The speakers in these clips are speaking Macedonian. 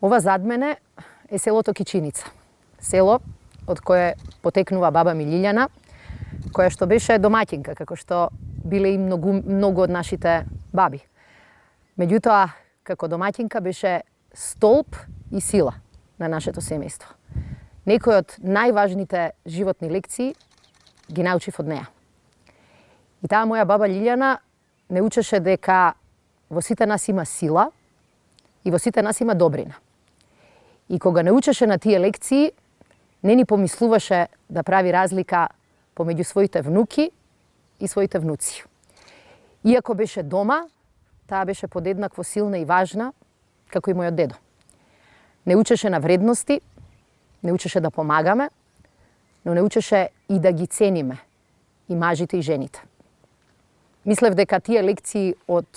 Ова зад мене е селото Кичиница. Село од кое потекнува баба ми Лиљана, која што беше домаќинка, како што биле и многу од нашите баби. Меѓутоа, како домаќинка беше столб и сила на нашето семејство. Некои од најважните животни лекции ги научив од неа. И таа моја баба Лиљана не учеше дека во сите нас има сила и во сите нас има добрина. И кога не учеше на тие лекции, не ни помислуваше да прави разлика помеѓу своите внуки и своите внуци. Иако беше дома, таа беше подеднакво силна и важна како и мојот дедо. Не учеше на вредности, не учеше да помагаме, но не учеше и да ги цениме и мажите и жените. Мислев дека тие лекции од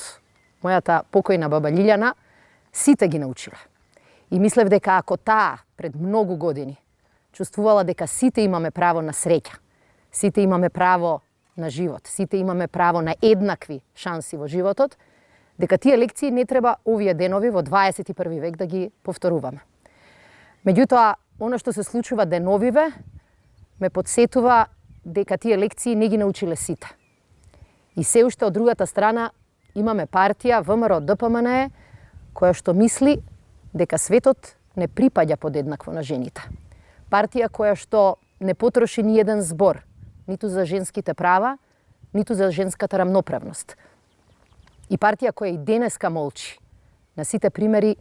мојата покојна баба Лиљана сите ги научиле. И мислев дека ако таа пред многу години чувствувала дека сите имаме право на среќа, сите имаме право на живот, сите имаме право на еднакви шанси во животот, дека тие лекции не треба овие денови во 21 век да ги повторуваме. Меѓутоа, она што се случува деновиве ме подсетува дека тие лекции не ги научиле сите. И се уште од другата страна имаме партија ВМРО ДПМНЕ која што мисли дека светот не припаѓа подеднакво на жените. Партија која што не потроши ни еден збор, ниту за женските права, ниту за женската рамноправност. И партија која и денеска молчи на сите примери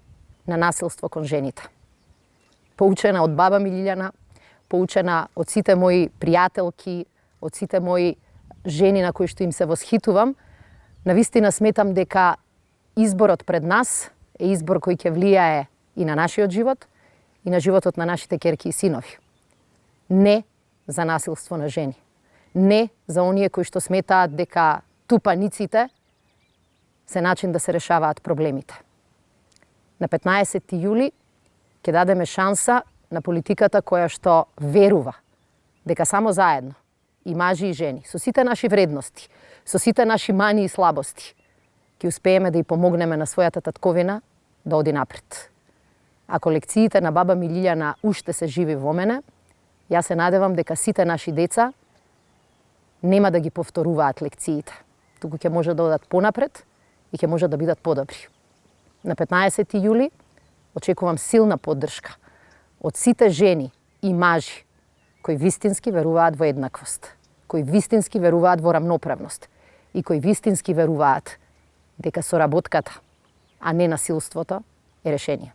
на насилство кон жените. Поучена од баба ми Лиљана, поучена од сите мои пријателки, од сите мои жени на кои што им се восхитувам, навистина сметам дека изборот пред нас е избор кој ќе влијае и на нашиот живот, и на животот на нашите ќерки и синови. Не за насилство на жени. Не за оние кои што сметаат дека тупаниците се начин да се решаваат проблемите. На 15 јули ќе дадеме шанса на политиката која што верува дека само заедно, и мажи и жени, со сите наши вредности, со сите наши мани и слабости, ќе успееме да ја помогнеме на својата татковина да оди напред. Ако лекциите на баба ми Лиљана уште се живи во мене, јас се надевам дека сите наши деца нема да ги повторуваат лекциите, туку ќе може да одат понапред и ќе може да бидат подобри. На 15 јули очекувам силна поддршка од сите жени и мажи кои вистински веруваат во еднаквост, кои вистински веруваат во рамноправност и кои вистински веруваат дека соработката, а не насилството, е решение.